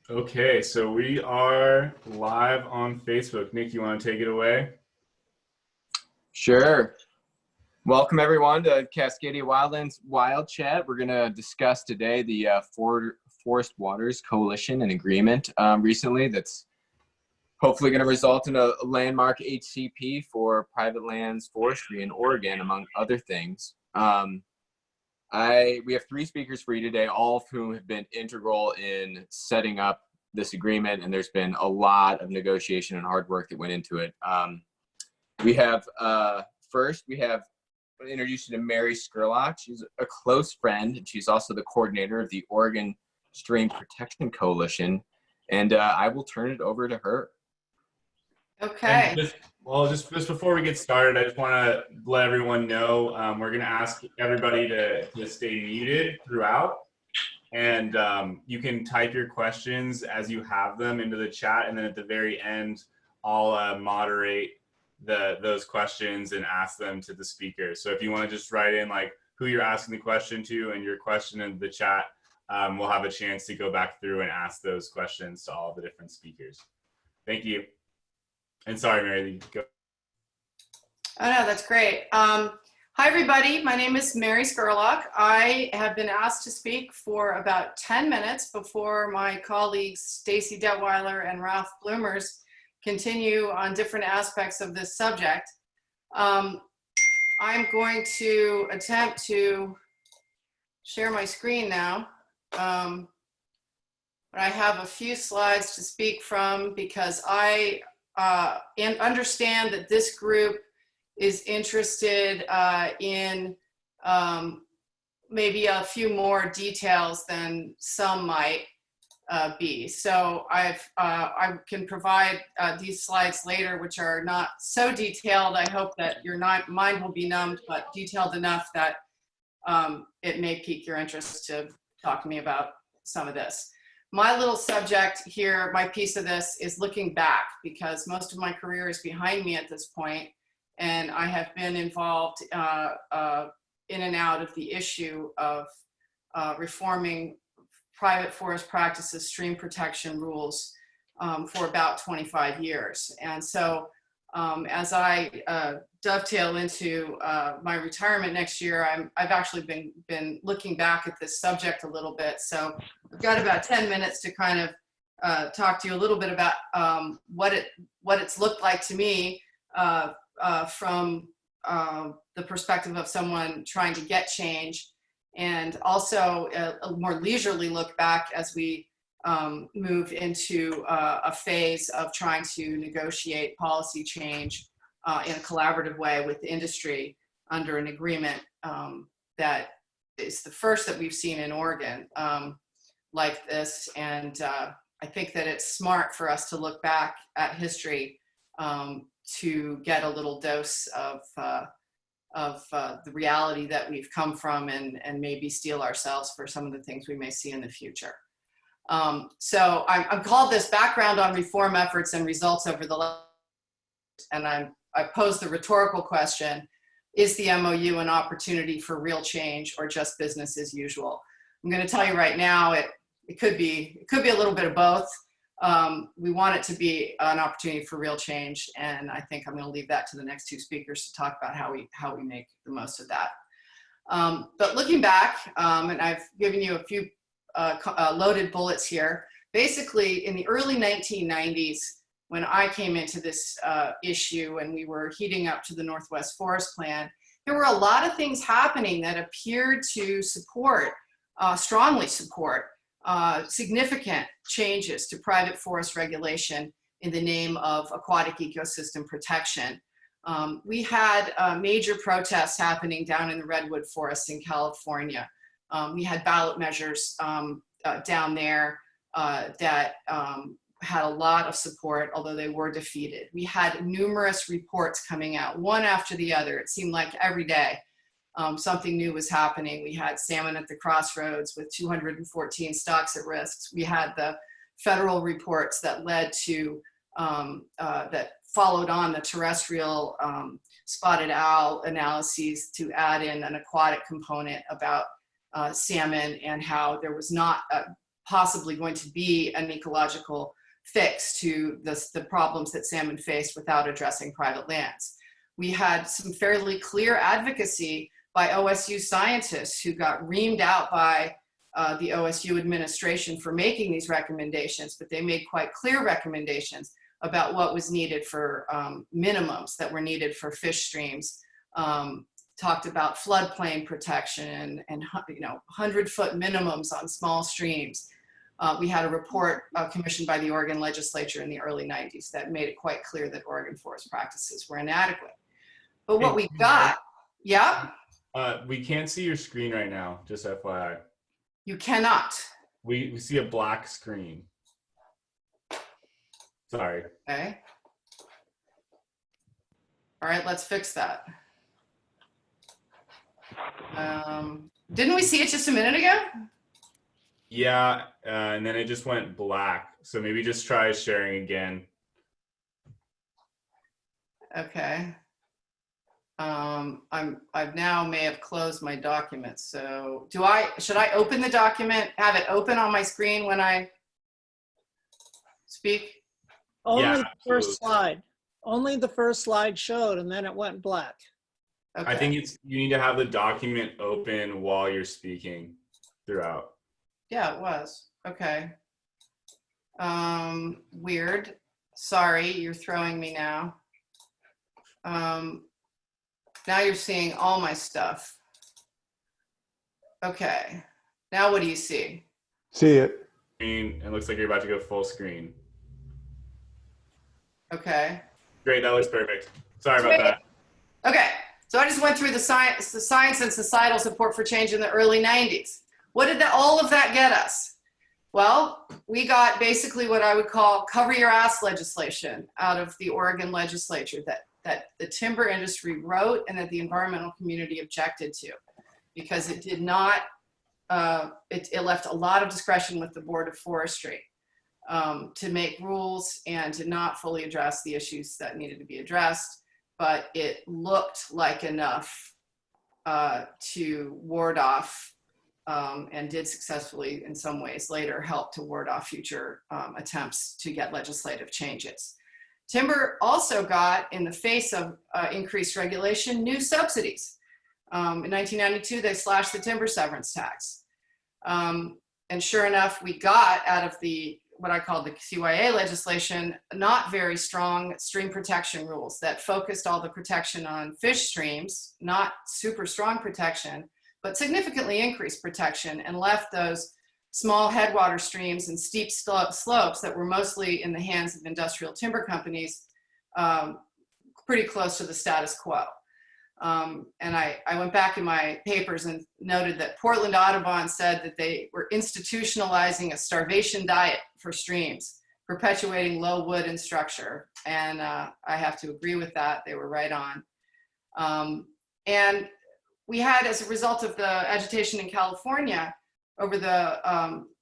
Okay, so we are live on Facebook. Nick, you want to take it away? Sure. Welcome everyone to Cascadia Wildlands WildChat. We're going to discuss today the Forest Waters Coalition and agreement recently that's hopefully going to result in a landmark HCP for private lands forestry in Oregon, among other things. We have three speakers for you today, all of whom have been integral in setting up this agreement, and there's been a lot of negotiation and hard work that went into it. First, we have I'm going to introduce you to Mary Skurlock. She's a close friend, and she's also the coordinator of the Oregon Stream Protection Coalition. And I will turn it over to her. And Okay. just before we get started, I just want to let everyone know we're going to ask everybody to stay muted throughout. And you can type your questions as you have them into the chat. And then at the very end, I'll moderate those questions and ask them to the speaker. So if you want to just write in like who you're asking the question to and your question in the chat, we'll have a chance to go back through and ask those questions to all the different speakers. Thank you. And sorry, Mary, go. Oh, no, that's great. Hi, everybody. My name is Mary Skurlock. I have been asked to speak for about 10 minutes before my colleagues Stacy Detweiler and Ralph Bloomers continue on different aspects of this subject. I'm going to attempt to share my screen now. But I have a few slides to speak from because I understand that this group is interested in maybe a few more details than some might be. So I can provide these slides later, which are not so detailed. I hope that your mind will be numbed, but detailed enough that it may pique your interest to talk to me about some of this. My little subject here, my piece of this is looking back, because most of my career is behind me at this point, and I have been involved in and out of the issue of reforming private forest practices, stream protection rules for about 25 years. And so as I dovetail into my retirement next year, I've actually been looking back at this subject a little bit. So I've got about 10 minutes to kind of talk to you a little bit about what it's looked like to me from the perspective of someone trying to get change, and also a more leisurely look back as we move into a phase of trying to negotiate policy change in a collaborative way with the industry under an agreement that is the first that we've seen in Oregon like this. And I think that it's smart for us to look back at history to get a little dose of the reality that we've come from, and maybe steel ourselves for some of the things we may see in the future. So I've called this Background on Reform Efforts and Results over the last, and I posed the rhetorical question, is the MOU an opportunity for real change or just business as usual? I'm going to tell you right now, it could be a little bit of both. We want it to be an opportunity for real change, and I think I'm going to leave that to the next two speakers to talk about how we make the most of that. But looking back, and I've given you a few loaded bullets here. Basically, in the early 1990s, when I came into this issue and we were heating up to the Northwest Forest Plan, there were a lot of things happening that appeared to support, strongly support, significant changes to private forest regulation in the name of aquatic ecosystem protection. We had major protests happening down in the redwood forests in California. We had ballot measures down there that had a lot of support, although they were defeated. We had numerous reports coming out, one after the other. It seemed like every day something new was happening. We had salmon at the crossroads with 214 stocks at risk. We had the federal reports that led to, that followed on the terrestrial spotted owl analyses to add in an aquatic component about salmon, and how there was not possibly going to be an ecological fix to the problems that salmon faced without addressing private lands. We had some fairly clear advocacy by OSU scientists who got reamed out by the OSU administration for making these recommendations, but they made quite clear recommendations about what was needed for minimums that were needed for fish streams. Talked about floodplain protection and 100-foot minimums on small streams. We had a report commissioned by the Oregon legislature in the early 90s that made it quite clear that Oregon forest practices were inadequate. But what we got, yeah? We can't see your screen right now, just FYI. You cannot. We see a black screen. Sorry. Okay. All right, let's fix that. Didn't we see it just a minute ago? Yeah, and then it just went black. So maybe just try sharing again. Okay. I've now may have closed my document. So should I open the document, have it open on my screen when I speak? Only Yeah, the first absolutely. slide. Only the first slide showed, and then it went black. Okay. I think you need to have the document open while you're speaking throughout. Yeah, it was. Okay. Weird. Sorry, you're throwing me now. Now you're seeing all my stuff. Okay. Now what do you see? See it. Screen, it looks like you're about to go full screen. Okay. Great, that looks perfect. Sorry about that. Okay. So I just went through the science and societal support for change in the early 90s. What did all of that get us? Well, we got basically what I would call cover your ass legislation out of the Oregon legislature that the timber industry wrote and that the environmental community objected to, because it did not, it left a lot of discretion with the Board of Forestry to make rules and to not fully address the issues that needed to be addressed, but it looked like enough to ward off and did successfully in some ways later help to ward off future attempts to get legislative changes. Timber also got, in the face of increased regulation, new subsidies. In 1992, they slashed the timber severance tax. And sure enough, we got out of what I call the CYA legislation, not very strong stream protection rules that focused all the protection on fish streams, not super strong protection, but significantly increased protection, and left those small headwater streams and steep slopes that were mostly in the hands of industrial timber companies pretty close to the status quo. And I went back in my papers and noted that Portland Audubon said that they were institutionalizing a starvation diet for streams, perpetuating low wood and structure. And I have to agree with that. They were right on. And we had, as a result of the agitation in California over the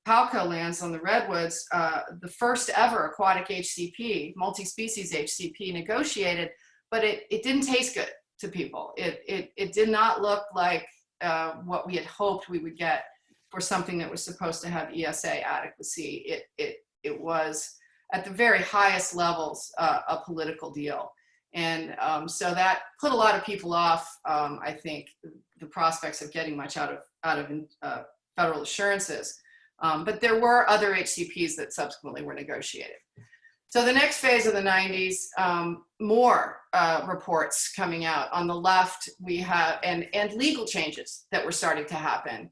Palco lands on the redwoods, the first ever aquatic HCP, multi-species HCP negotiated, but it didn't taste good to people. It did not look like what we had hoped we would get for something that was supposed to have ESA adequacy. It was, at the very highest levels, a political deal. And so that put a lot of people off, I think, the prospects of getting much out of federal assurances. But there were other HCPs that subsequently were negotiated. So the next phase of the 90s, more reports coming out. On the left, we have, and legal changes that were starting to happen.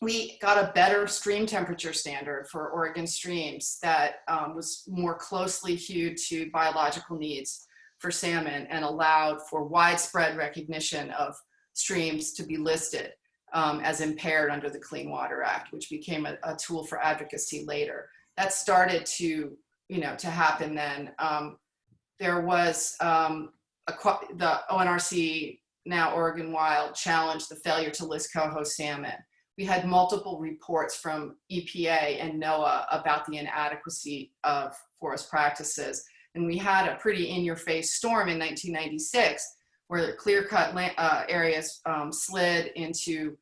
We got a better stream temperature standard for Oregon streams that was more closely hewed to biological needs for salmon and allowed for widespread recognition of streams to be listed as impaired under the Clean Water Act, which became a tool for advocacy later. That started to happen then. There was the ONRC, now Oregon Wild, challenged the failure to list coho salmon. We had multiple reports from EPA and NOAA about the inadequacy of forest practices. And we had a pretty in-your-face storm in 1996 where the clear-cut areas slid into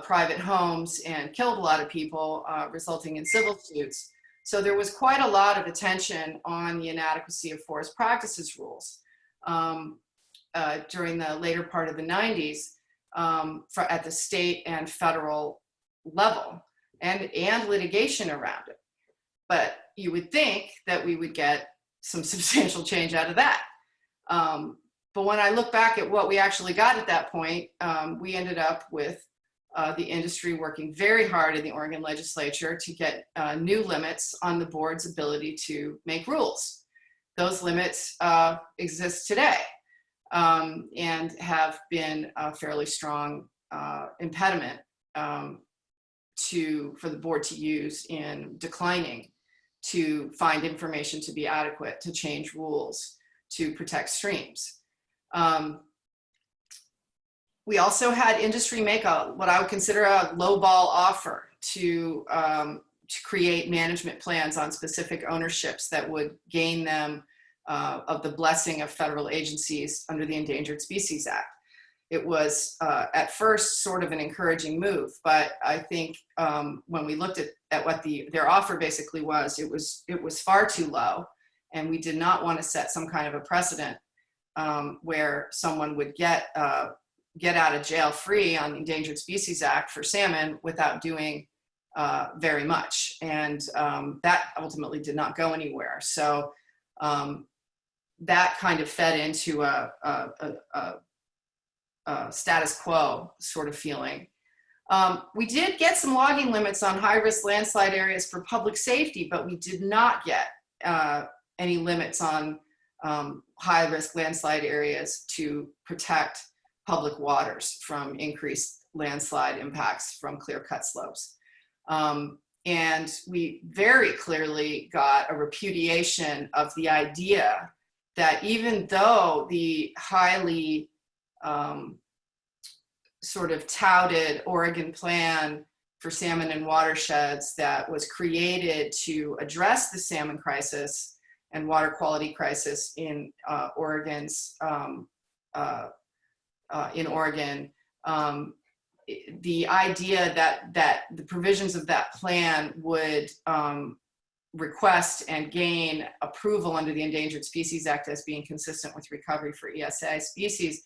private homes and killed a lot of people, resulting in civil suits. So there was quite a lot of attention on the inadequacy of forest practices rules during the later part of the 90s at the state and federal level, and litigation around it. But you would think that we would get some substantial change out of that. But when I look back at what we actually got at that point, we ended up with the industry working very hard in the Oregon legislature to get new limits on the board's ability to make rules. Those limits exist today and have been a fairly strong impediment for the board to use in declining to find information to be adequate, to change rules, to protect streams. We also had industry make what I would consider a lowball offer to create management plans on specific ownerships that would gain them of the blessing of federal agencies under the Endangered Species Act. It was at first sort of an encouraging move, but I think when we looked at what their offer basically was, it was far too low, and we did not want to set some kind of a precedent where someone would get out of jail free on the Endangered Species Act for salmon without doing very much, and that ultimately did not go anywhere. So that kind of fed into a status quo sort of feeling. We did get some logging limits on high-risk landslide areas for public safety, but we did not get any limits on high-risk landslide areas to protect public waters from increased landslide impacts from clear-cut slopes. And we very clearly got a repudiation of the idea that even though the highly sort of touted Oregon plan for salmon and watersheds that was created to address the salmon crisis and water quality crisis in Oregon, the idea that the provisions of that plan would request and gain approval under the Endangered Species Act as being consistent with recovery for ESA species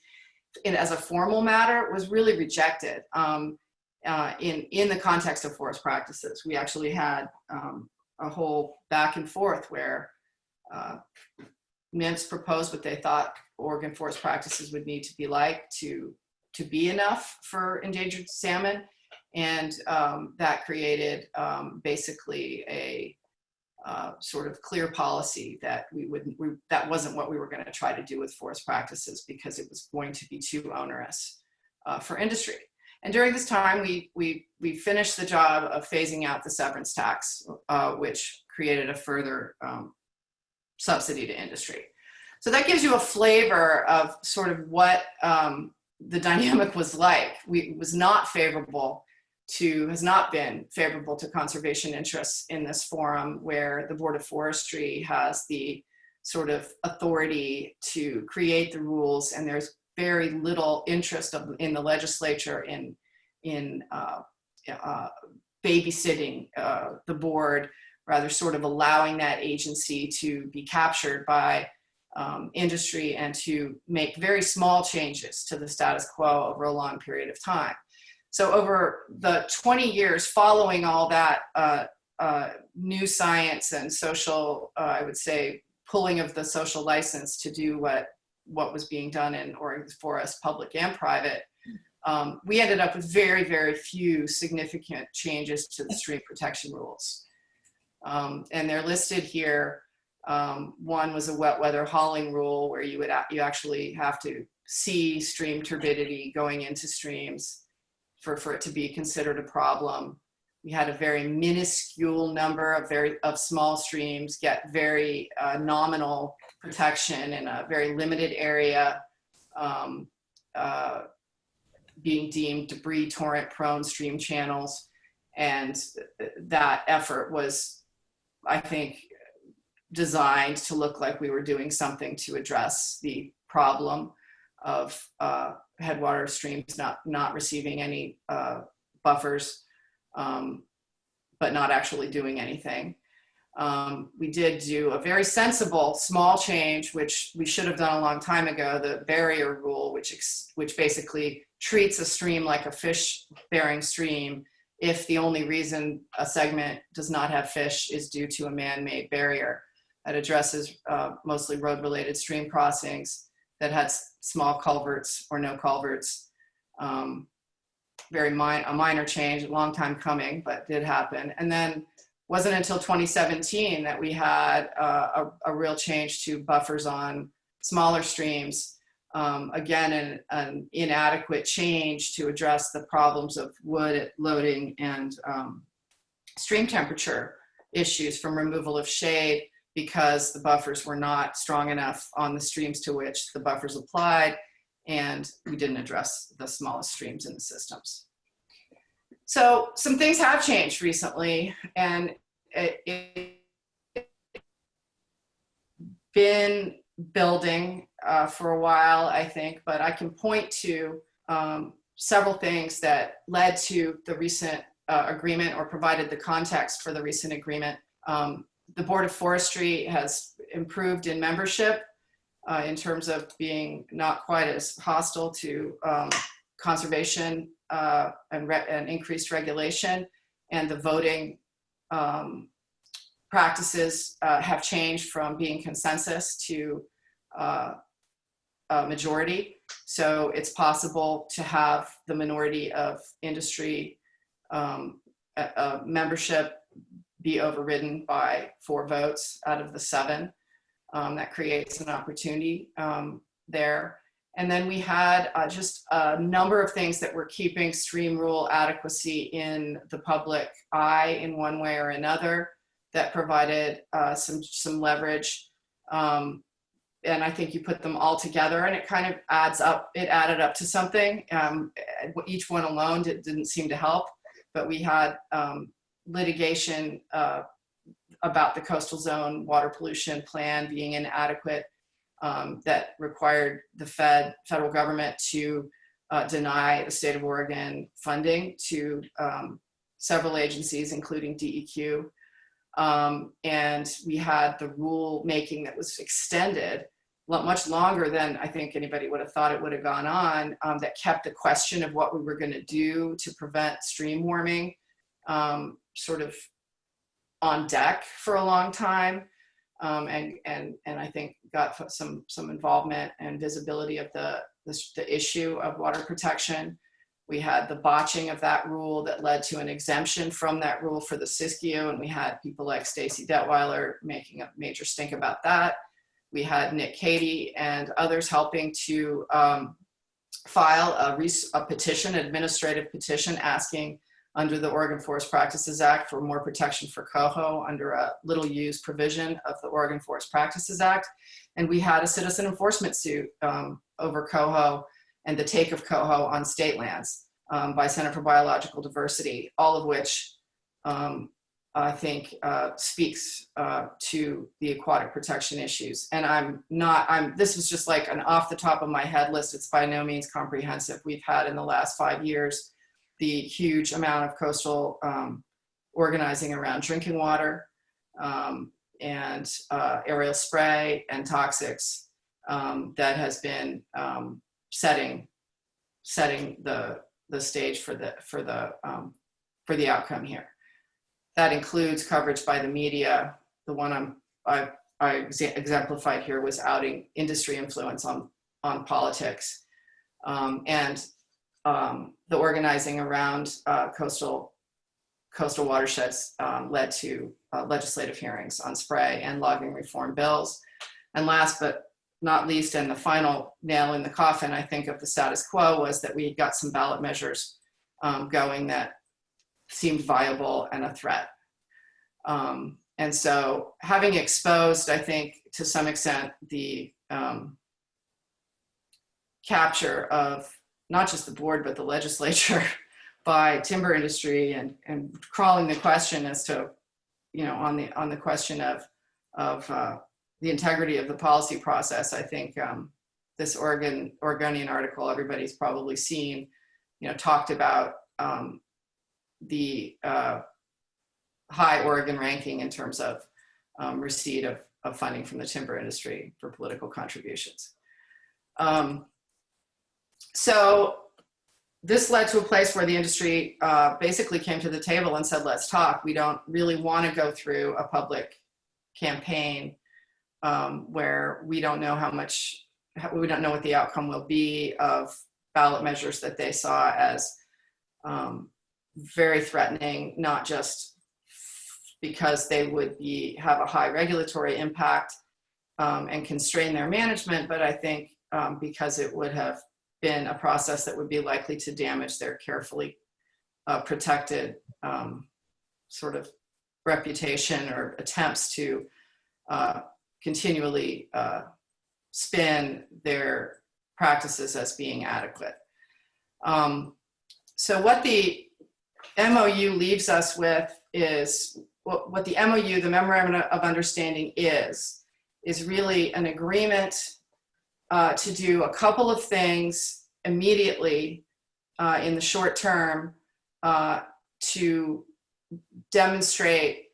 as a formal matter was really rejected in the context of forest practices. We actually had a whole back and forth where MIMS proposed what they thought Oregon forest practices would need to be like to be enough for endangered salmon, and that created basically a sort of clear policy that that wasn't what we were going to try to do with forest practices, because it was going to be too onerous for industry. And during this time, we finished the job of phasing out the severance tax, which created a further subsidy to industry. So that gives you a flavor of sort of what the dynamic was like. It was not favorable has not been favorable to conservation interests in this forum, where the Board of Forestry has the sort of authority to create the rules, and there's very little interest in the legislature in babysitting the board, rather sort of allowing that agency to be captured by industry and to make very small changes to the status quo over a long period of time. So over the 20 years following all that new science and social, I would say, pulling of the social license to do what was being done in Oregon forest, public and private, we ended up with very, very few significant changes to the stream protection rules. And they're listed here. One was a wet weather hauling rule, where you actually have to see stream turbidity going into streams for it to be considered a problem. We had a very minuscule number of small streams get very nominal protection in a very limited area, being deemed debris torrent prone stream channels. And that effort was, I think, designed to look like we were doing something to address the problem of headwater streams not receiving any buffers, but not actually doing anything. We did do a very sensible small change, which we should have done a long time ago, the barrier rule, which basically treats a stream like a fish-bearing stream if the only reason a segment does not have fish is due to a man-made barrier. That addresses mostly road-related stream crossings that had small culverts or no culverts. A minor change, a long time coming, but did happen. And then wasn't until 2017 that we had a real change to buffers on smaller streams. Again, an inadequate change to address the problems of wood loading and stream temperature issues from removal of shade, because the buffers were not strong enough on the streams to which the buffers applied, and we didn't address the smallest streams in the systems. So some things have changed recently, and it's been building for a while, I think, but I can point to several things that led to the recent agreement or provided the context for the recent agreement. The Board of Forestry has improved in membership in terms of being not quite as hostile to conservation and increased regulation, and the voting practices have changed from being consensus to majority. So it's possible to have the minority of industry membership be overridden by 4 votes out of the 7. That creates an opportunity there. And then we had just a number of things that were keeping stream rule adequacy in the public eye in one way or another that provided some leverage. And I think you put them all together and it kind of added up to something. Each one alone didn't seem to help, but we had litigation about the coastal zone water pollution plan being inadequate, that required the federal government to deny the state of Oregon funding to several agencies, including DEQ. And we had the rule making that was extended much longer than I think anybody would have thought it would have gone on, that kept the question of what we were going to do to prevent stream warming sort of on deck for a long time, and I think got some involvement and visibility of the issue of water protection. We had the botching of that rule that led to an exemption from that rule for the Siskiyou, and we had people like Stacy Detweiler making a major stink about that. We had Nick Cady and others helping to file a petition, administrative petition, asking under the Oregon Forest Practices Act for more protection for coho under a little used provision of the Oregon Forest Practices Act. And we had a citizen enforcement suit over coho and the take of coho on state lands by Center for Biological Diversity, all of which I think speaks to the aquatic protection issues. And this was just like an off the top of my head list. It's by no means comprehensive. We've had in the last 5 years the huge amount of coastal organizing around drinking water and aerial spray and toxics that has been setting the stage for the outcome here. That includes coverage by the media. The one I exemplified here was outing industry influence on politics, and the organizing around coastal watersheds led to legislative hearings on spray and logging reform bills. And last but not least, and the final nail in the coffin, I think, of the status quo was that we got some ballot measures going that seemed viable and a threat. And so having exposed, I think, to some extent, the capture of not just the board, but the legislature by timber industry and crawling the question as to, on the question of the integrity of the policy process. I think this Oregonian article everybody's probably seen, talked about the high Oregon ranking in terms of receipt of funding from the timber industry for political contributions. So this led to a place where the industry basically came to the table and said, let's talk. We don't really want to go through a public campaign where we don't know we don't know what the outcome will be of ballot measures that they saw as very threatening, not just because they would have a high regulatory impact and constrain their management, but I think because it would have been a process that would be likely to damage their carefully protected sort of reputation or attempts to continually spin their practices as being adequate. So what the MOU leaves us with is what the MOU, the Memorandum of Understanding, is really an agreement to do a couple of things immediately in the short term to demonstrate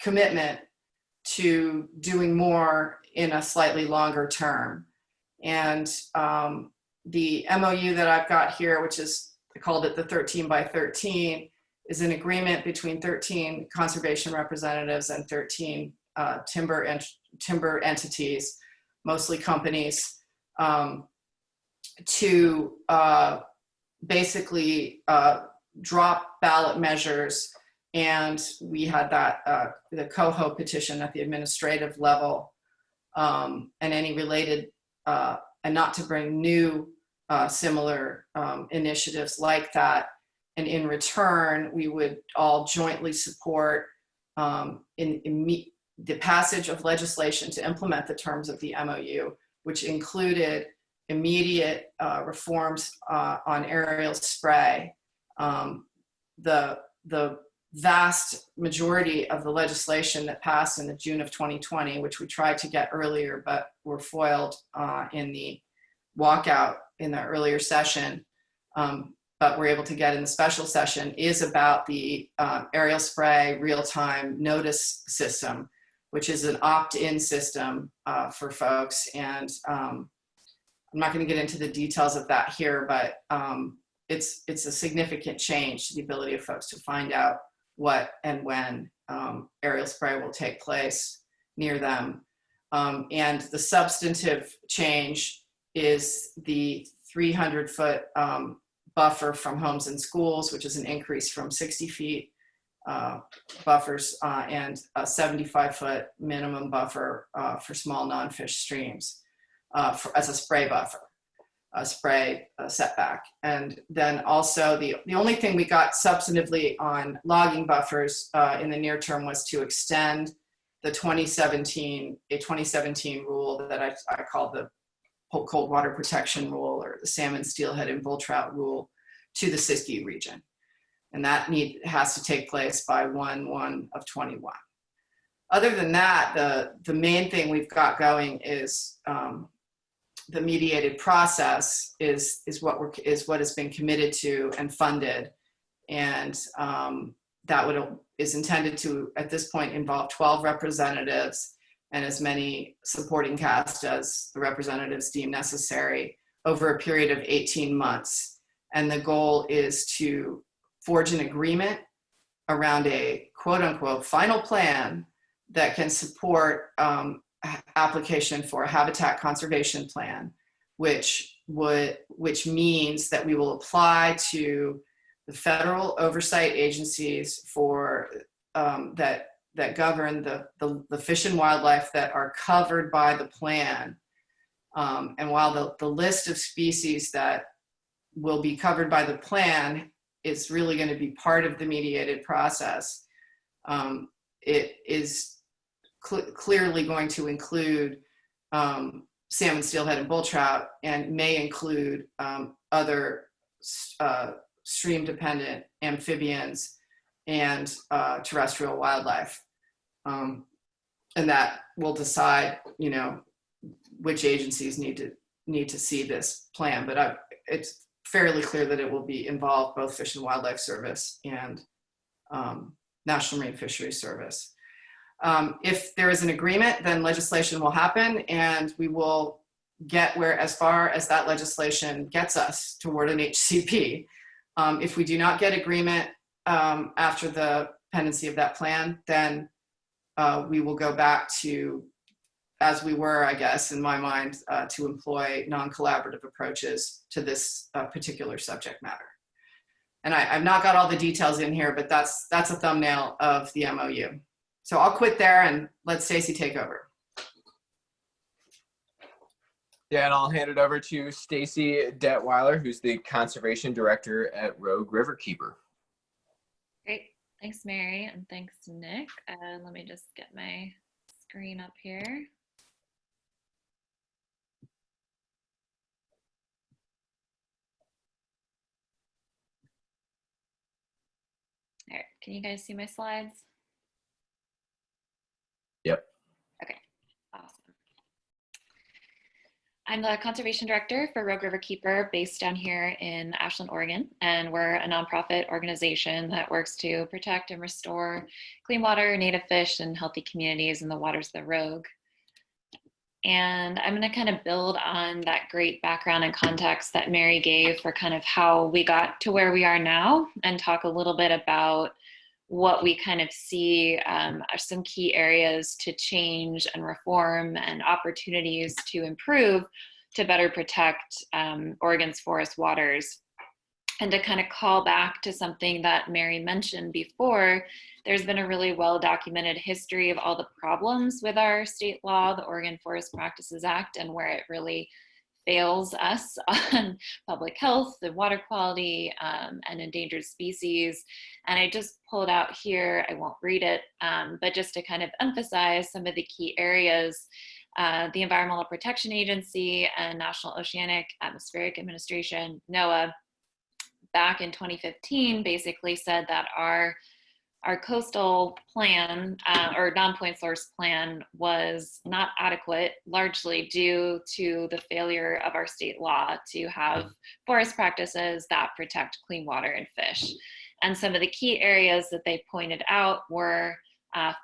commitment to doing more in a slightly longer term. And the MOU that I've got here, which is, I called it the 13 by 13, is an agreement between 13 conservation representatives and 13 timber entities, mostly companies, to basically drop ballot measures. And we had that, the COHO petition at the administrative level, and any related, and not to bring new similar initiatives like that. And in return, we would all jointly support the passage of legislation to implement the terms of the MOU, which included immediate reforms on aerial spray. The vast majority of the legislation that passed in the June of 2020, which we tried to get earlier, but were foiled in the walkout in the earlier session, but we're able to get in the special session, is about the aerial spray real-time notice system, which is an opt-in system for folks. And I'm not going to get into the details of that here, but it's a significant change to the ability of folks to find out what and when aerial spray will take place near them. And the substantive change is the 300-foot buffer from homes and schools, which is an increase from 60 feet buffers, and a 75-foot minimum buffer for small non-fish streams as a spray buffer, a spray setback. And then also the only thing we got substantively on logging buffers in the near term was to extend the 2017 rule that I call the cold water protection rule, or the salmon, steelhead, and bull trout rule, to the Siskiyou region. And that has to take place by 1/1/21. Other than that, the main thing we've got going is the mediated process is what has been committed to and funded, and that is intended to, at this point, involve 12 representatives and as many supporting cast as the representatives deem necessary over a period of 18 months. And the goal is to forge an agreement around a quote-unquote final plan that can support application for a habitat conservation plan, which means that we will apply to the federal oversight agencies for that govern the fish and wildlife that are covered by the plan. And while the list of species that will be covered by the plan is really going to be part of the mediated process, it is clearly going to include salmon, steelhead, and bull trout, and may include other stream-dependent amphibians and terrestrial wildlife. And that will decide, which agencies need to see this plan. But fairly clear that it will be involve both Fish and Wildlife Service and National Marine Fisheries Service. If there is an agreement, then legislation will happen, and we will get as far as that legislation gets us toward an HCP. If we do not get agreement after the pendency of that plan, then we will go back to, as we were, I guess, in my mind, to employ non-collaborative approaches to this particular subject matter. And I've not got all the details in here, but that's a thumbnail of the MOU. So I'll quit there and let Stacy take over. Yeah, and I'll hand it over to Stacy Detweiler, who's the Conservation Director at Rogue Riverkeeper. Great. Thanks, Mary, and thanks, Nick. Let me just get my screen up here. All right, can you guys see my slides? Yep. Okay, awesome. I'm the Conservation Director for Rogue Riverkeeper based down here in Ashland, Oregon, and we're a nonprofit organization that works to protect and restore clean water, native fish, and healthy communities in the waters of the Rogue. And I'm going to kind of build on that great background and context that Mary gave for kind of how we got to where we are now, and talk a little bit about what we kind of see are some key areas to change and reform and opportunities to improve to better protect Oregon's forest waters. And to kind of call back to something that Mary mentioned before, there's been a really well-documented history of all the problems with our state law, the Oregon Forest Practices Act, and where it really fails us on public health, the water quality, and endangered species. And I just pulled out here, I won't read it, but just to kind of emphasize some of the key areas. The Environmental Protection Agency and National Oceanic Atmospheric Administration, NOAA, back in 2015 basically said that our coastal plan or non-point source plan was not adequate, largely due to the failure of our state law to have forest practices that protect clean water and fish. And some of the key areas that they pointed out were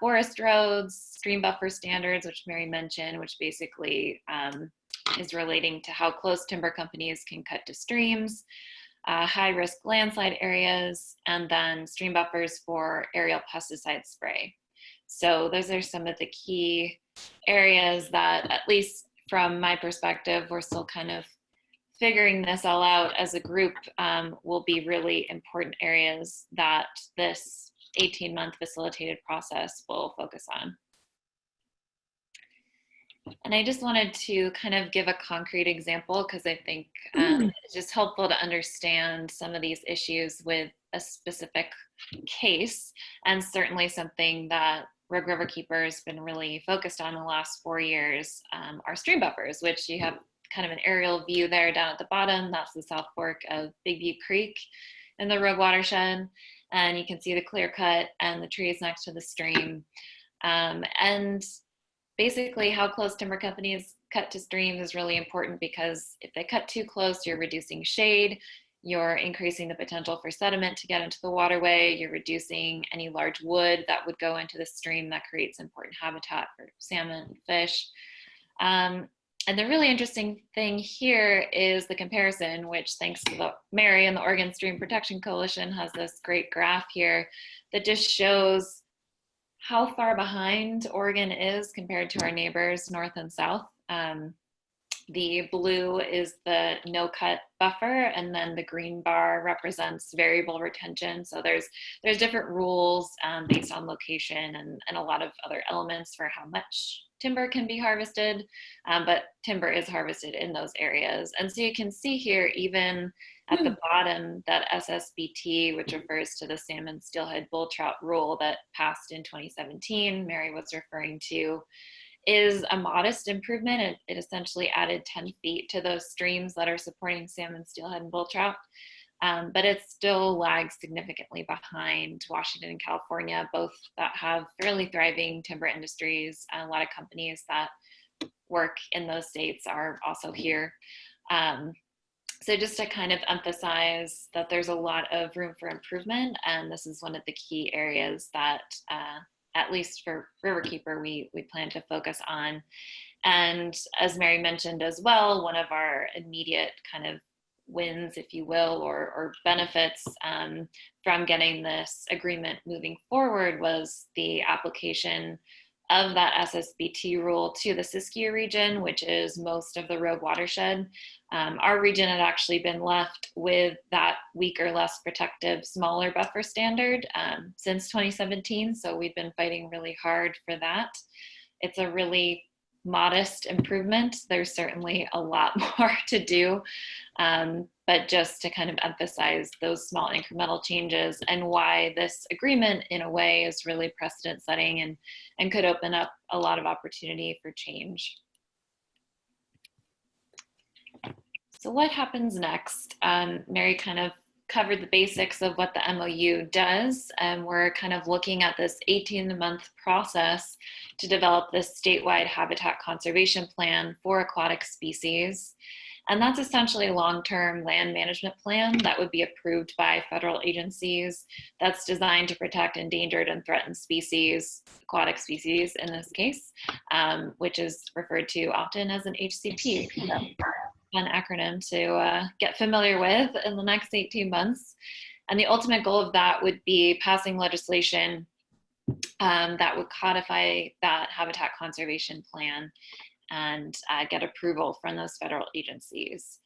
forest roads, stream buffer standards, which Mary mentioned, which basically is relating to how close timber companies can cut to streams, high-risk landslide areas, and then stream buffers for aerial pesticide spray. So those are some of the key areas that, at least from my perspective, we're still kind of figuring this all out as a group, will be really important areas that this 18-month facilitated process will focus on. And I just wanted to kind of give a concrete example, because I think it's just helpful to understand some of these issues with a specific case, and certainly something that Rogue Riverkeeper has been really focused on the last 4 years, are stream buffers, which you have kind of an aerial view there down at the bottom. That's the South Fork of Big Butte Creek in the Rogue watershed. And you can see the clear cut and the trees next to the stream. And basically how close timber companies cut to streams is really important, because if they cut too close, you're reducing shade, you're increasing the potential for sediment to get into the waterway, you're reducing any large wood that would go into the stream that creates important habitat for salmon and fish. And the really interesting thing here is the comparison, which, thanks to Mary and the Oregon Stream Protection Coalition, has this great graph here that just shows how far behind Oregon is compared to our neighbors north and south. The blue is the no-cut buffer, and then the green bar represents variable retention. So there's different rules based on location and a lot of other elements for how much timber can be harvested, but timber is harvested in those areas. And so you can see here, even at the bottom, that SSBT, which refers to the salmon steelhead bull trout rule that passed in 2017, Mary was referring to, is a modest improvement. It essentially added 10 feet to those streams that are supporting salmon, steelhead, and bull trout. But it still lags significantly behind Washington and California, both that have fairly thriving timber industries. A lot of companies that work in those states are also here. So just to kind of emphasize that there's a lot of room for improvement, and this is one of the key areas that, at least for Riverkeeper, we plan to focus on. And as Mary mentioned as well, one of our immediate kind of wins, if you will, or benefits from getting this agreement moving forward was the application of that SSBT rule to the Siskiyou region, which is most of the Rogue watershed. Our region had actually been left with that weaker, less protective, smaller buffer standard since 2017. So we've been fighting really hard for that. It's a really modest improvement. There's certainly a lot more to do, but just to kind of emphasize those small incremental changes and why this agreement in a way is really precedent setting and could open up a lot of opportunity for change. So what happens next? Mary kind of covered the basics of what the MOU does, and we're kind of looking at this 18-month process to develop this statewide habitat conservation plan for aquatic species. And that's essentially a long-term land management plan that would be approved by federal agencies that's designed to protect endangered and threatened species, aquatic species in this case, which is referred to often as an HCP. An acronym to get familiar with in the next 18 months. And the ultimate goal of that would be passing legislation that would codify that habitat conservation plan and get approval from those federal agencies.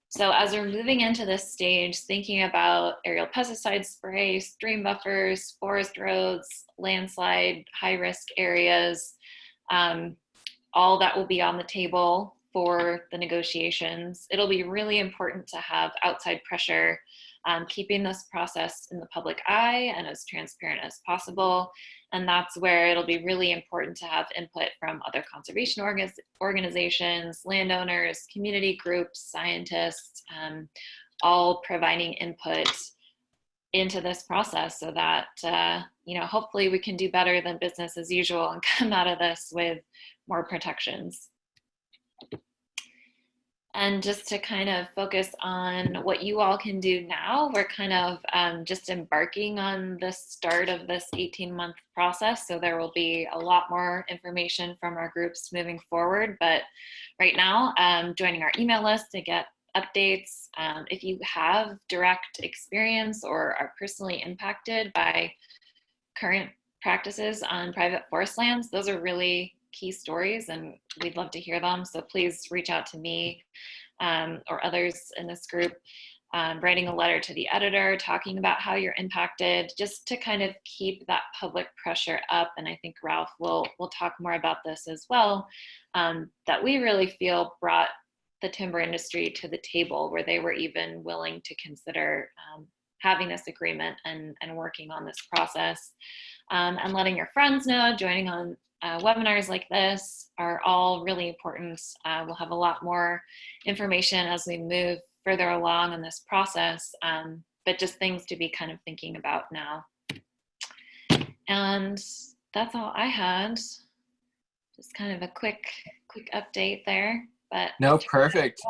So as we're moving into this stage, thinking about aerial pesticide spray, stream buffers, forest roads, landslide, high-risk areas, all that will be on the table for the negotiations. It'll be really important to have outside pressure, keeping this process in the public eye and as transparent as possible. And that's where it'll be really important to have input from other conservation organizations, landowners, community groups, scientists, all providing input into this process so that, hopefully we can do better than business as usual and come out of this with more protections. And just to kind of focus on what you all can do now, we're kind of just embarking on the start of this 18-month process. So there will be a lot more information from our groups moving forward. But right now, joining our email list to get updates. If you have direct experience or are personally impacted by current practices on private forest lands, those are really key stories and we'd love to hear them. So please reach out to me or others in this group, writing a letter to the editor, talking about how you're impacted, just to kind of keep that public pressure up. And I think Ralph will talk more about this as well, that we really feel brought the timber industry to the table where they were even willing to consider having this agreement and working on this process. And letting your friends know, joining on webinars like this are all really important. We'll have a lot more information as we move further along in this process, but just things to be kind of thinking about now. And that's all I had. Just kind of a quick update there. But no, perfect.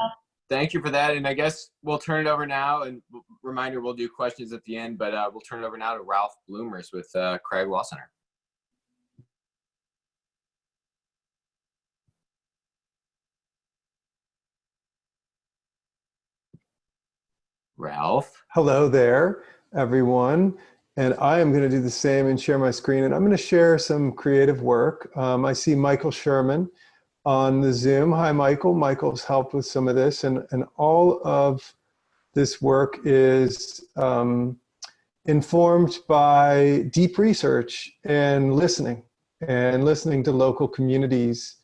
Thank you for that. And I guess we'll turn it over now. And reminder, we'll do questions at the end, but we'll turn it over now to Ralph Bloomers with Craig Law Center. Ralph. Hello there, everyone. And I am going to do the same and share my screen. And I'm going to share some creative work. I see Michael Sherman on the Zoom. Hi, Michael. Michael's helped with some of this. And all of this work is informed by deep research and listening to local communities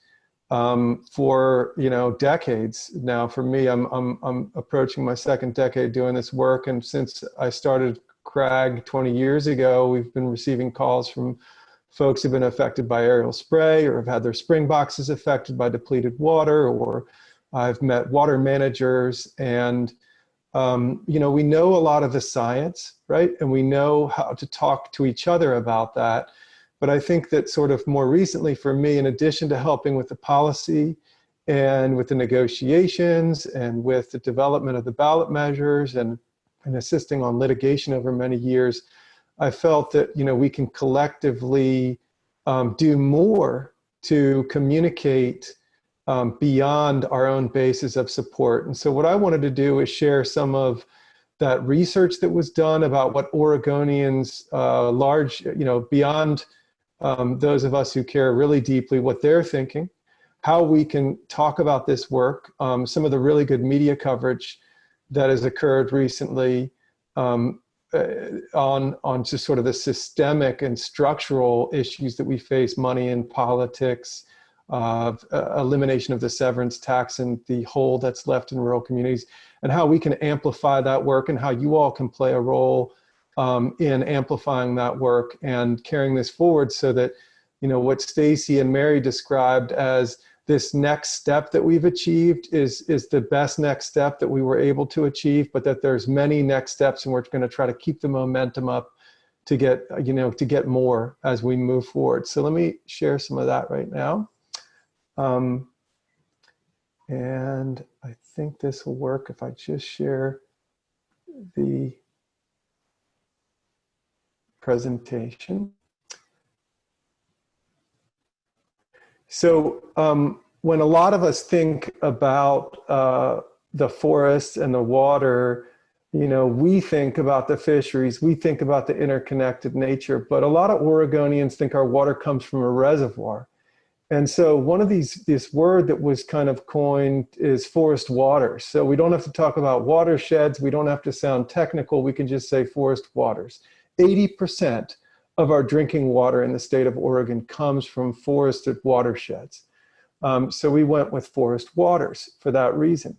for decades now. For me, I'm approaching my second decade doing this work, and since I started CRAG 20 years ago, we've been receiving calls from folks who've been affected by aerial spray or have had their spring boxes affected by depleted water, or I've met water managers, and we know a lot of the science, right? And we know how to talk to each other about that. But I think that sort of more recently for me, in addition to helping with the policy and with the negotiations and with the development of the ballot measures and assisting on litigation over many years, I felt that, you know, we can collectively do more to communicate beyond our own basis of support. And so what I wanted to do is share some of that research that was done about what Oregonians beyond those of us who care really deeply, what they're thinking, how we can talk about this work, some of the really good media coverage that has occurred recently on just sort of the systemic and structural issues that we face, money in politics, elimination of the severance tax and the hole that's left in rural communities, and how we can amplify that work and how you all can play a role in amplifying that work and carrying this forward so that, you know, what Stacy and Mary described as this next step that we've achieved is the best next step that we were able to achieve, but that there's many next steps, and we're going to try to keep the momentum up to get, you know, to get more as we move forward. So let me share some of that right now. And I think this will work if I just share the presentation. So when a lot of us think about the forests and the water, you know, we think about the fisheries, we think about the interconnected nature, but a lot of Oregonians think our water comes from a reservoir. And so one of this word that was kind of coined is forest waters. So we don't have to talk about watersheds. We don't have to sound technical. We can just say forest waters. 80% of our drinking water in the state of Oregon comes from forested watersheds. So we went with forest waters for that reason.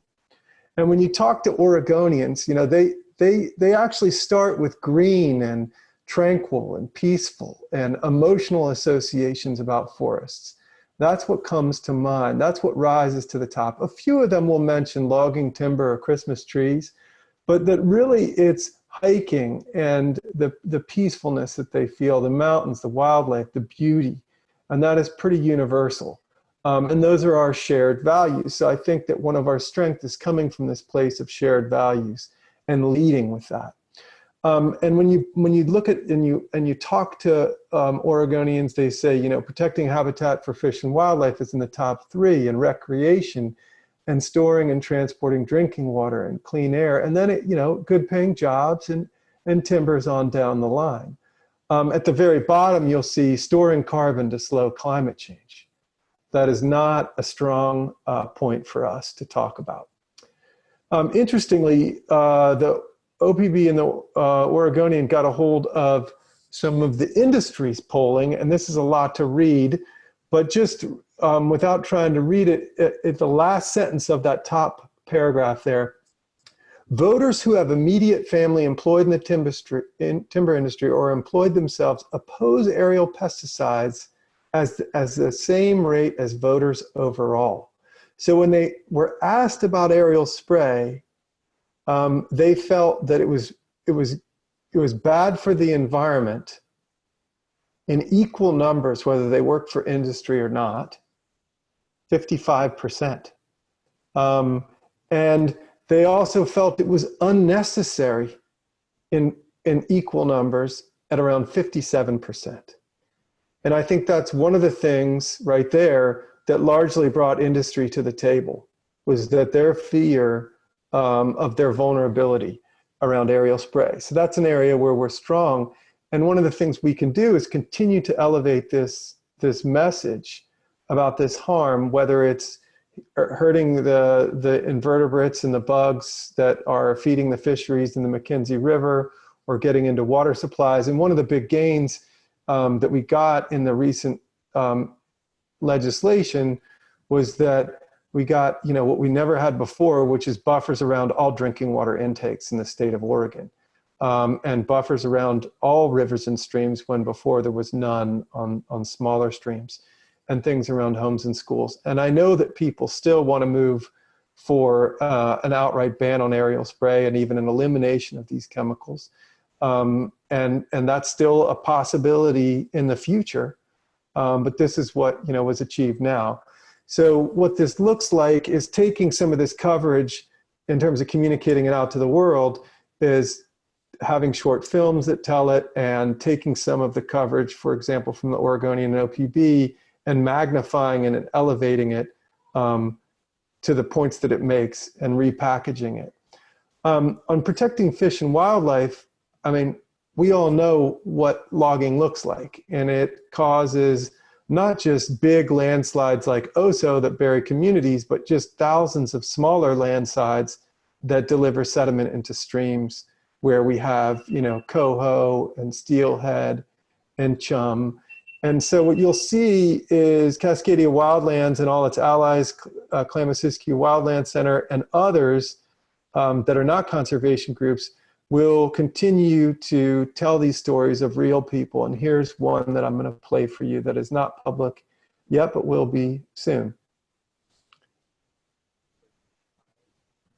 And when you talk to Oregonians, you know, they actually start with green and tranquil and peaceful and emotional associations about forests. That's what comes to mind. That's what rises to the top. A few of them will mention logging timber or Christmas trees, but that really it's hiking and the peacefulness that they feel, the mountains, the wildlife, the beauty, and that is pretty universal. And those are our shared values. So I think that one of our strengths is coming from this place of shared values and leading with that. And when you look at and you talk to Oregonians, they say, you know, protecting habitat for fish and wildlife is in the top 3, and recreation and storing and transporting drinking water and clean air, and then you know, good paying jobs and timbers on down the line. At the very bottom, you'll see storing carbon to slow climate change. That is not a strong point for us to talk about. Interestingly, the OPB and the Oregonian got a hold of some of the industry's polling, and this is a lot to read, but just without trying to read it, at the last sentence of that top paragraph there, voters who have immediate family employed in the timber industry or employed themselves oppose aerial pesticides as the same rate as voters overall. So when they were asked about aerial spray, they felt that it was bad for the environment in equal numbers, whether they worked for industry or not, 55%. And they also felt it was unnecessary in equal numbers at around 57%. And I think that's one of the things right there that largely brought industry to the table, was that their fear of their vulnerability around aerial spray. So that's an area where we're strong. And one of the things we can do is continue to elevate this message about this harm, whether it's hurting the invertebrates and the bugs that are feeding the fisheries in the Mackenzie River, or getting into water supplies. And one of the big gains that we got in the recent legislation was that we got, you know, what we never had before, which is buffers around all drinking water intakes in the state of Oregon, and buffers around all rivers and streams when before there was none on smaller streams, and things around homes and schools. And I know that people still want to move for an outright ban on aerial spray and even an elimination of these chemicals. And that's still a possibility in the future. But this is what, you know, was achieved now. So what this looks like is taking some of this coverage in terms of communicating it out to the world, is having short films that tell it, and taking some of the coverage, for example, from the Oregonian and OPB, and magnifying it and elevating it to the points that it makes and repackaging it. On protecting fish and wildlife, I mean, we all know what logging looks like, and it causes not just big landslides like Oso that bury communities, but just thousands of smaller landslides that deliver sediment into streams, where we have, you know, coho and steelhead and chum. And so what you'll see is Cascadia Wildlands and all its allies, Klamath-Siskiyou Wildland Center and others that are not conservation groups, will continue to tell these stories of real people. And here's one that I'm going to play for you that is not public yet, but will be soon.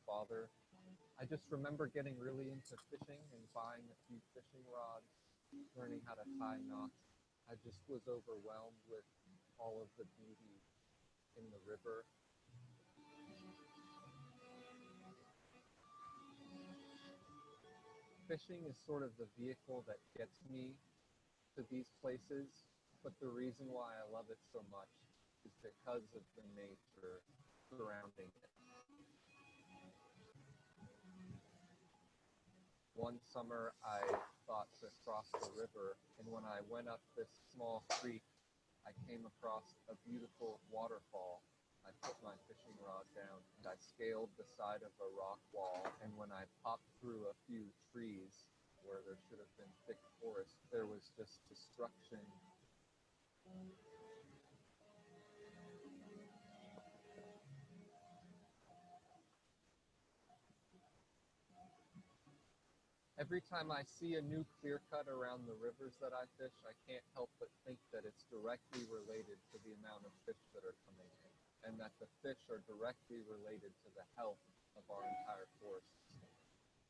Father, I just remember getting really into fishing and buying a few fishing rods, learning how to tie knots. I just was overwhelmed with all of the beauty in the river. Fishing is sort of the vehicle that gets me to these places, but the reason why I love it so much is because of the nature surrounding it. One summer I thought to cross the river, and when I went up this small creek, I came across a beautiful waterfall. I put my fishing rod down and I scaled the side of a rock wall, and when I popped through a few trees where there should have been thick forest, there was just destruction. Every time I see a new clear cut around the rivers that I fish, I can't help but think that it's directly related to the amount of fish that are coming in, and that the fish are directly related to the health of our entire forest system.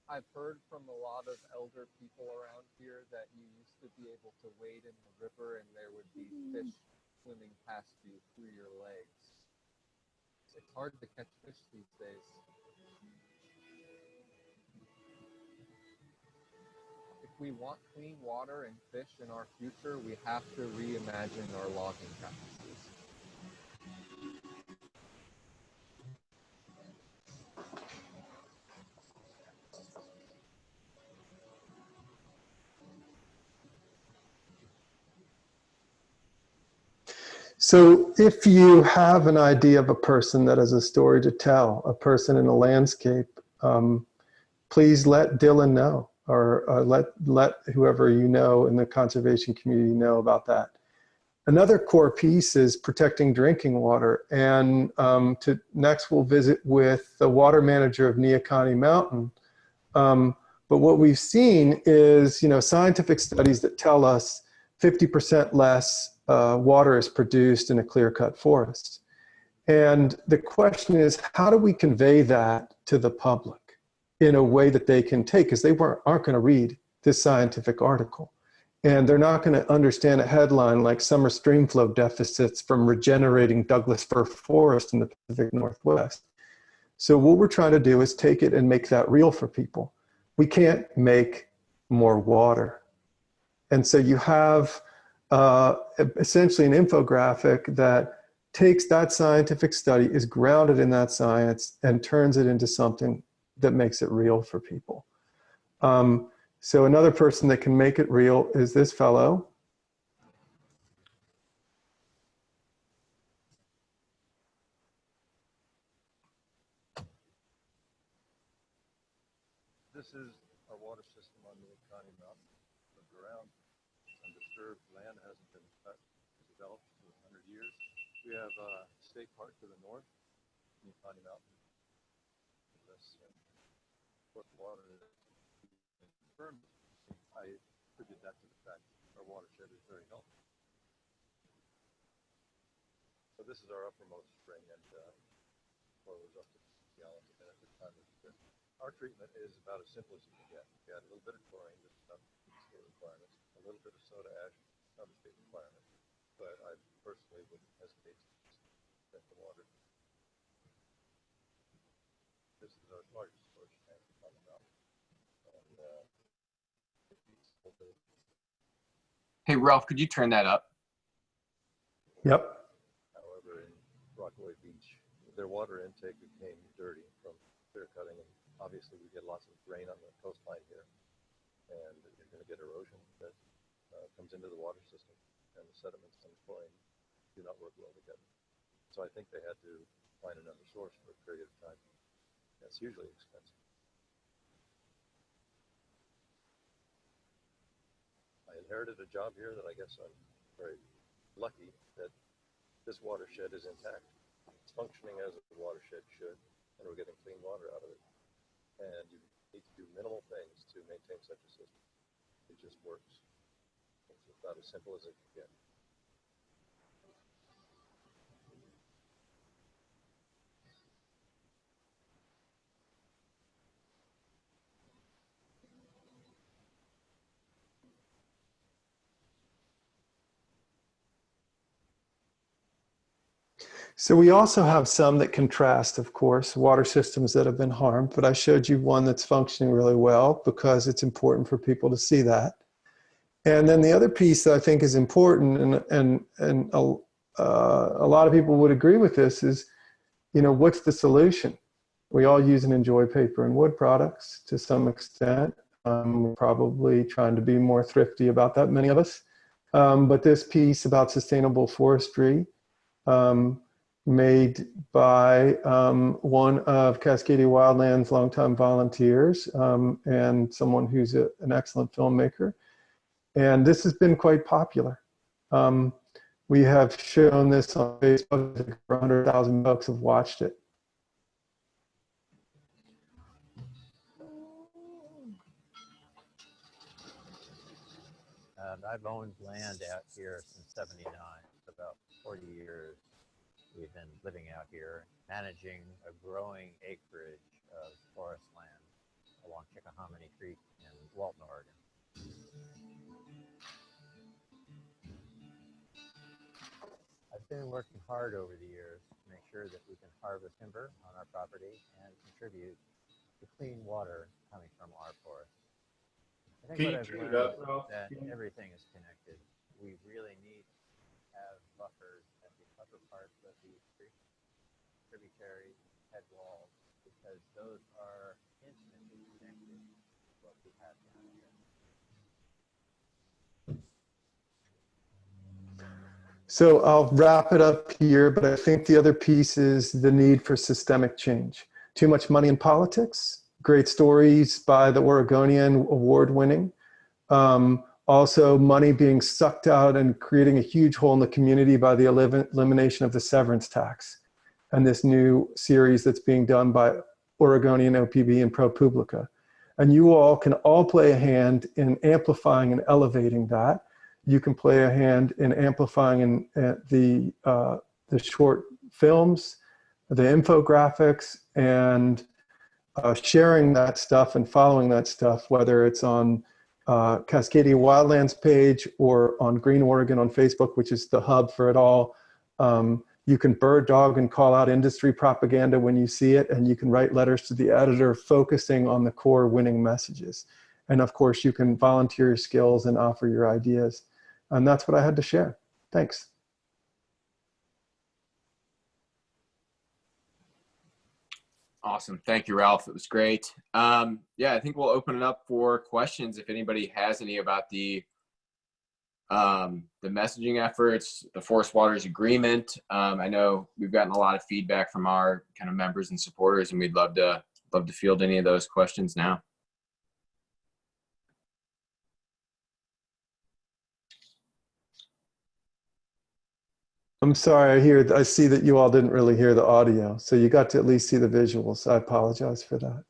I've heard from a lot of elder people around here that you used to be able to wade in the river and there would be fish swimming past you through your legs. It's hard to catch fish these days. If we want clean water and fish in our future, we have to reimagine our logging practices. So if you have an idea of a person that has a story to tell, a person in a landscape, please let Dylan know, or let whoever you know in the conservation community know about that. Another core piece is protecting drinking water. And next we'll visit with the water manager of Neocani Mountain. But what we've seen is, you know, scientific studies that tell us 50% less water is produced in a clear-cut forest. And the question is, how do we convey that to the public in a way that they can take, because they aren't going to read this scientific article. And they're not going to understand a headline like summer streamflow deficits from regenerating Douglas fir forest in the Pacific Northwest. So what we're trying to do is take it and make that real for people. We can't make more water. And so you have essentially an infographic that takes that scientific study, is grounded in that science, and turns it into something that makes it real for people. So another person that can make it real is this fellow. This is our water system on Neocani Mountain. Look around, undisturbed land hasn't been cut, developed for 100 years. We have a state park to the north, Neocani Mountain. This water is confirmed. I attribute that to the fact our watershed is very healthy. So this is our uppermost spring, and flows up to gallons a minute at the time of the Our treatment is about as simple as you can get. We add a little bit of chlorine, just enough to meet state requirements, a little bit of soda ash, not a state requirement, but I personally wouldn't hesitate to use than the water. This is our largest storage tank we're talking about. And Hey, Ralph, could you turn that up? Yep. however, in Rockaway Beach, their water intake became dirty from clear cutting, and obviously we get lots of rain on the coastline here, and you're going to get erosion that comes into the water system, and the sediments and chlorine do not work well together. So I think they had to find another source for a period of time. That's usually expensive. I inherited a job here that I guess I'm very lucky that this watershed is intact. It's functioning as a watershed should, and we're getting clean water out of it. And you need to do minimal things to maintain such a system. It just works. It's about as simple as it can get. So we also have some that contrast, of course, water systems that have been harmed, but I showed you one that's functioning really well because it's important for people to see that. And then the other piece that I think is important, and a lot of people would agree with this, is, you know, what's the solution? We all use and enjoy paper and wood products to some extent. We're probably trying to be more thrifty about that, many of us. But this piece about sustainable forestry, made by one of Cascadia Wildlands' longtime volunteers and someone who's an excellent filmmaker. And this has been quite popular. We have shown this on Facebook. 100,000 folks have watched it. I've owned land out here since '79, about 40 years. We've been living out here, managing a growing acreage of forest land along Chickahominy Creek in Walton, Oregon. I've been working hard over the years to make sure that we can harvest timber on our property and contribute to clean water coming from our forests. I think what I've learned is that everything is connected. We really need to have buffers at the upper parts of these creeks, tributaries, head walls, because those are intimately connected to what we have down here. So I'll wrap it up here, but I think the other piece is the need for systemic change. Too much money in politics, great stories by the Oregonian, award-winning. Also money being sucked out and creating a huge hole in the community by the elimination of the severance tax. And this new series that's being done by Oregonian OPB and ProPublica. And you all can all play a hand in amplifying and elevating that. You can play a hand in amplifying the short films, the infographics, and sharing that stuff and following that stuff, whether it's on Cascadia Wildlands page or on Green Oregon on Facebook, which is the hub for it all. You can bird dog and call out industry propaganda when you see it, and you can write letters to the editor focusing on the core winning messages. And of course, you can volunteer your skills and offer your ideas. And that's what I had to share. Thanks. Awesome. Thank you, Ralph. It was great. Yeah, I think we'll open it up for questions if anybody has any about the messaging efforts, the Forest Waters Agreement. I know we've gotten a lot of feedback from our kind of members and supporters, and we'd love to field any of those questions now. I'm sorry, I see that you all didn't really hear the audio, so you got to at least see the visuals. I apologize for that.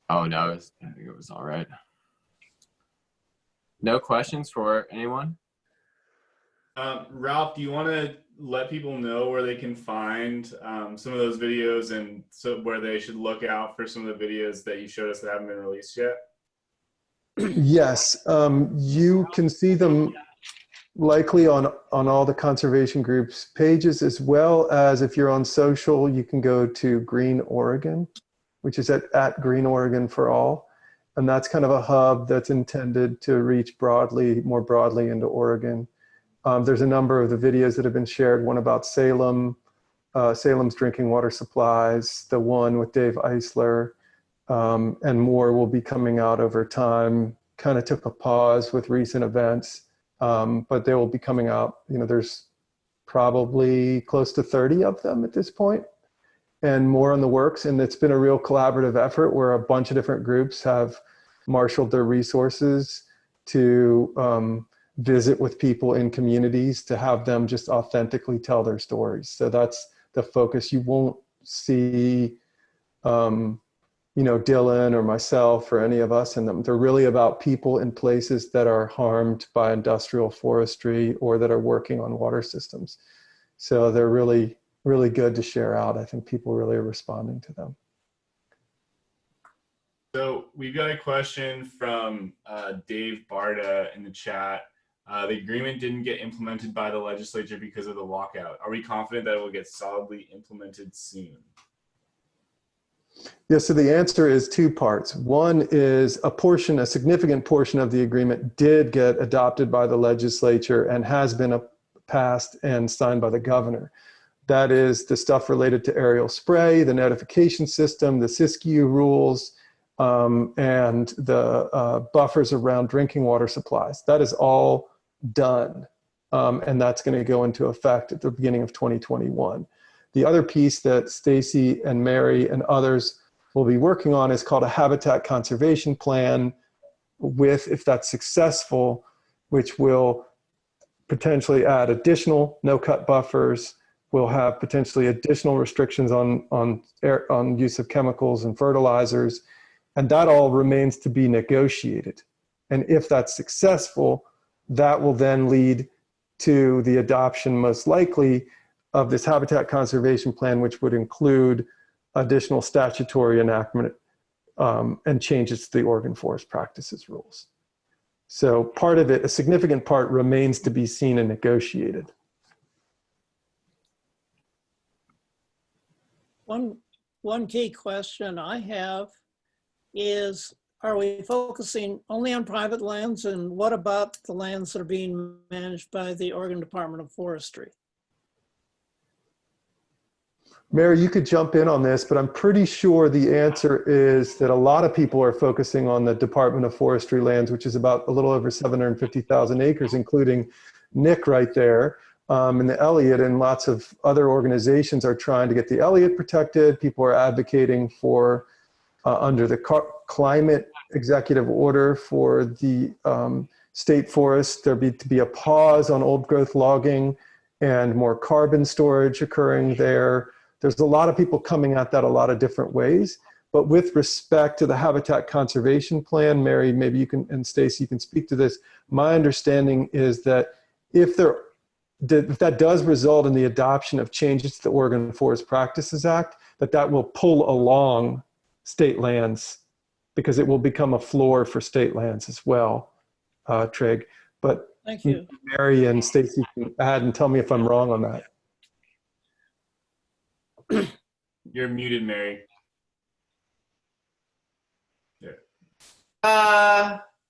Oh, no, I think it was all right. No questions for anyone? Ralph, do you want to let people know where they can find some of those videos, and so where they should look out for some of the videos that you showed us that haven't been released yet? Yes, you can see them. likely on all the conservation groups pages, as well as if you're on social, you can go to Green Oregon, which is at Green Oregon for All. And that's kind of a hub that's intended to reach more broadly into Oregon. There's a number of the videos that have been shared, one about Salem, Salem's drinking water supplies, the one with Dave Eisler, and more will be coming out over time. Kind of took a pause with recent events, but they will be coming out. You know, there's probably close to 30 of them at this point, and more in the works. And it's been a real collaborative effort where a bunch of different groups have marshaled their resources to visit with people in communities to have them just authentically tell their stories. So that's the focus. You won't see, you know, Dylan or myself or any of us in them. They're really about people in places that are harmed by industrial forestry or that are working on water systems. So they're really, really good to share out. I think people really are responding to them. So we've got a question from Dave Barda in the chat. The agreement didn't get implemented by the legislature because of the walkout. Are we confident that it will get solidly implemented soon? Yeah, so the answer is two parts. One is a significant portion of the agreement did get adopted by the legislature and has been passed and signed by the governor. That is the stuff related to aerial spray, the notification system, the Siskiyou rules, and the buffers around drinking water supplies. That is all done, and that's going to go into effect at the beginning of 2021. The other piece that Stacy and Mary and others will be working on is called a habitat conservation plan with, if that's successful, which will potentially add additional no-cut buffers, will have potentially additional restrictions on use of chemicals and fertilizers, and that all remains to be negotiated. And if that's successful, that will then lead to the adoption, most likely, of this habitat conservation plan, which would include additional statutory enactment and changes to the Oregon Forest Practices rules. So part of it, a significant part, remains to be seen and negotiated. One key question I have is, are we focusing only on private lands, and what about the lands that are being managed by the Oregon Department of Forestry? Mary, you could jump in on this, but I'm pretty sure the answer is that a lot of people are focusing on the Department of Forestry lands, which is about a little over 750,000 acres, including Nick right there, and the Elliott, and lots of other organizations are trying to get the Elliott protected. People are advocating for, under the climate executive order for the state forest, there to be a pause on old growth logging and more carbon storage occurring there. There's a lot of people coming at that a lot of different ways. But with respect to the habitat conservation plan, Mary, maybe you can, and Stacy, you can speak to this. My understanding is that if that does result in the adoption of changes to the Oregon Forest Practices Act, that will pull along state lands, because it will become a floor for state lands as well, Trig. But thank you. Mary and Stacy can add and tell me if I'm wrong on that. You're muted, Mary. You're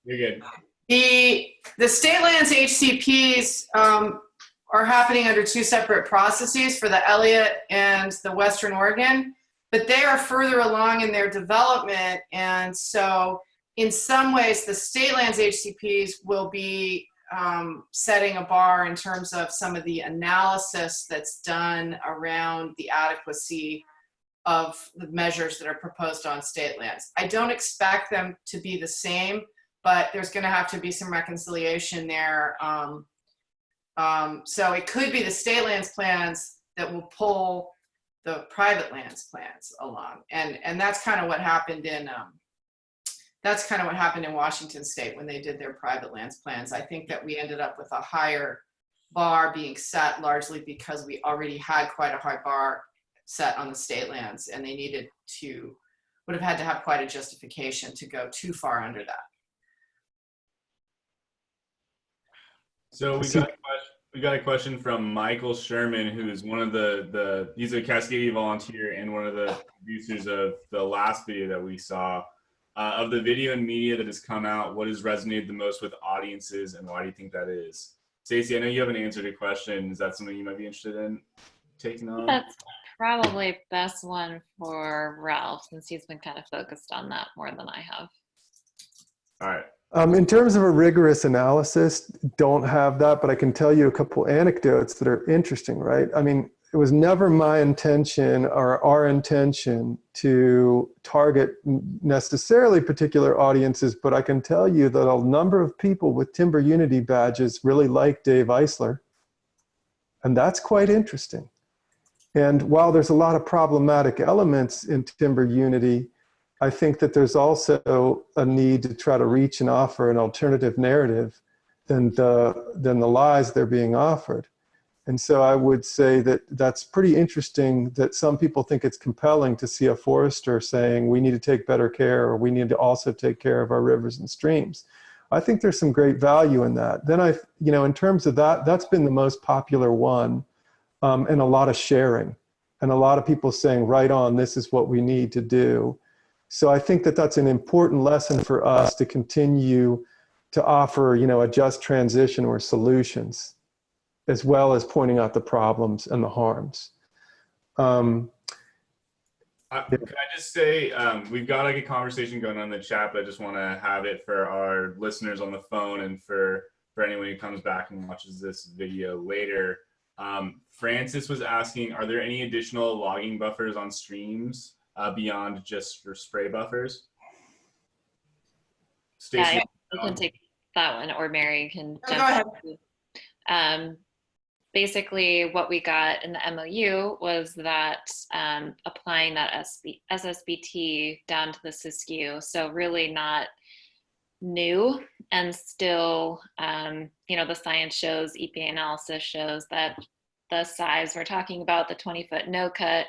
good. The state lands HCPs are happening under two separate processes for the Elliott and the Western Oregon, but they are further along in their development. And so in some ways, the state lands HCPs will be setting a bar in terms of some of the analysis that's done around the adequacy of the measures that are proposed on state lands. I don't expect them to be the same, but there's going to have to be some reconciliation there. So it could be the state lands plans that will pull the private lands plans along, and that's kind of what happened in Washington State when they did their private lands plans. I think that we ended up with a higher bar being set, largely because we already had quite a high bar set on the state lands, and they would have had to have quite a justification to go too far under that. So we got a question from Michael Sherman, who's one of he's a Cascadia volunteer and one of the producers of the last video that we saw. Of the video and media that has come out, what has resonated the most with audiences, and why do you think that is? Stacey, I know you haven't answered a question. Is that something you might be interested in taking on? That's probably best one for Ralph, since he's been kind of focused on that more than I have. All right. In terms of a rigorous analysis, don't have that, but I can tell you a couple anecdotes that are interesting, right? I mean, it was never my intention or our intention to target necessarily particular audiences, but I can tell you that a number of people with Timber Unity badges really like Dave Eisler. And that's quite interesting. And while there's a lot of problematic elements in Timber Unity, I think that there's also a need to try to reach and offer an alternative narrative than the lies they're being offered. And so I would say that that's pretty interesting that some people think it's compelling to see a forester saying we need to take better care, or we need to also take care of our rivers and streams. I think there's some great value in that. Then in terms of that, that's been the most popular one, and a lot of sharing and a lot of people saying, right on, this is what we need to do. So I think that that's an important lesson for us to continue to offer, a just transition or solutions, as well as pointing out the problems and the harms. Can I just say, we've got like a conversation going on in the chat, but I just want to have it for our listeners on the phone and for anyone who comes back and watches this video later. Francis was asking, are there any additional logging buffers on streams beyond just for spray buffers? Stacey? Yeah, you can take that one, or Mary can jump go ahead. Basically, what we got in the MOU was that applying that SSBT down to the Siskiyou, so really not new, and still, the science shows, EPA analysis shows that the size we're talking about, the 20-foot no-cut,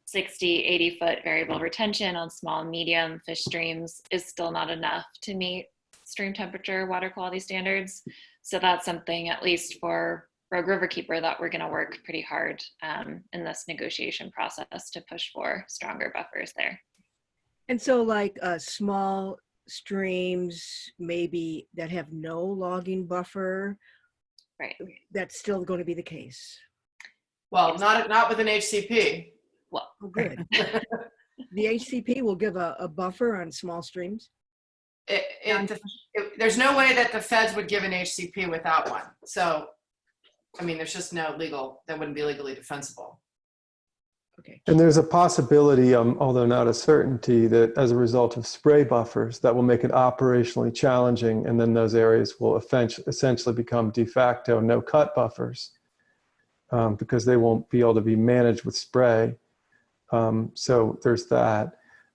60, 80-foot variable retention on small and medium fish streams is still not enough to meet stream temperature water quality standards. So that's something, at least for Rogue Riverkeeper, that we're going to work pretty hard in this negotiation process to push for stronger buffers there. And so like small streams maybe that have no logging buffer, right? That's still going to be the case. Well, not with an HCP. Well, oh, good. The HCP will give a buffer on small streams? There's no way that the feds would give an HCP without one. So, I mean, there's just no that wouldn't be legally defensible. Okay. And there's a possibility, although not a certainty, that as a result of spray buffers, that will make it operationally challenging, and then those areas will essentially become de facto no-cut buffers because they won't be able to be managed with spray. So there's that.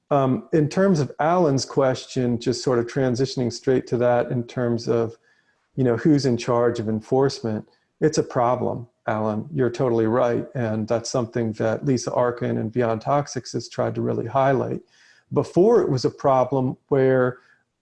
In terms of Alan's question, just sort of transitioning straight to that in terms of, who's in charge of enforcement, it's a problem, Alan. You're totally right. And that's something that Lisa Arkin and Beyond Toxics has tried to really highlight. Before, it was a problem where,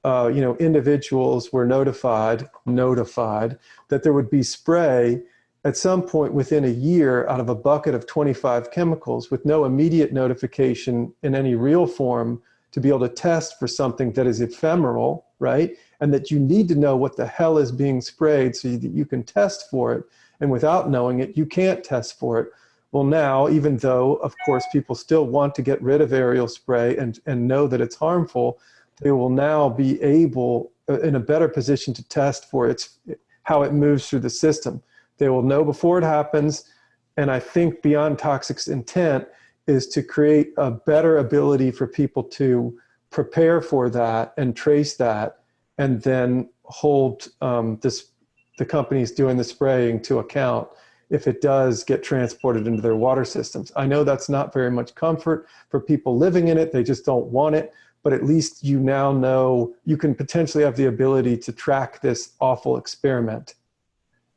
individuals were notified that there would be spray at some point within a year out of a bucket of 25 chemicals with no immediate notification in any real form to be able to test for something that is ephemeral, right? And that you need to know what the hell is being sprayed so that you can test for it. And without knowing it, you can't test for it. Well, now, even though, of course, people still want to get rid of aerial spray and know that it's harmful, they will now be able, in a better position to test for how it moves through the system. They will know before it happens. And I think Beyond Toxics' intent is to create a better ability for people to prepare for that and trace that, and then hold the companies doing the spraying to account if it does get transported into their water systems. I know that's not very much comfort for people living in it. They just don't want it. But at least you now know you can potentially have the ability to track this awful experiment.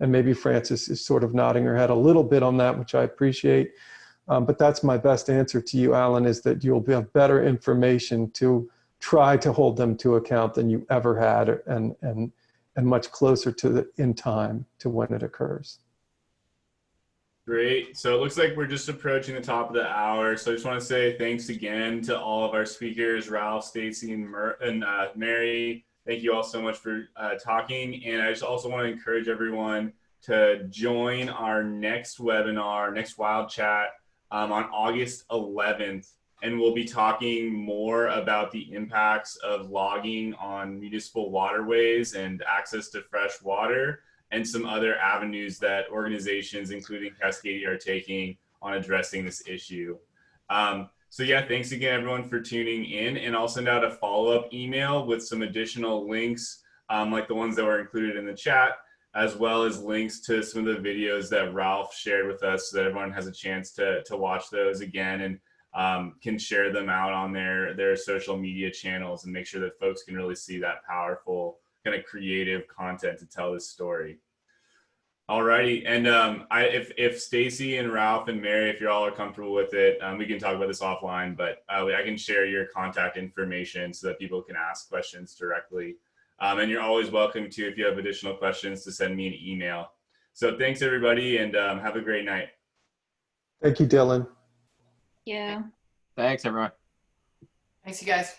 And maybe Frances is sort of nodding her head a little bit on that, which I appreciate. But that's my best answer to you, Alan, is that you'll have better information to try to hold them to account than you ever had, and and much closer to in time to when it occurs. Great. So it looks like we're just approaching the top of the hour. So I just want to say thanks again to all of our speakers, Ralph, Stacy, and Mary. Thank you all so much for talking. And I just also want to encourage everyone to join our next webinar, next WildChat, on August 11th. And we'll be talking more about the impacts of logging on municipal waterways and access to fresh water, and some other avenues that organizations, including Cascadia, are taking on addressing this issue. So yeah, thanks again, everyone, for tuning in. And I'll send out a follow-up email with some additional links, like the ones that were included in the chat, as well as links to some of the videos that Ralph shared with us, so that everyone has a chance to watch those again, and can share them out on their social media channels, and make sure that folks can really see that powerful kind of creative content to tell this story. Alrighty, and if Stacy and Ralph and Mary, if you all are comfortable with it, we can talk about this offline, but I can share your contact information so that people can ask questions directly. And you're always welcome to, if you have additional questions, to send me an email. So thanks, everybody, and have a great night. Thank you, Dylan. Yeah. Thanks, everyone. Thanks, you guys.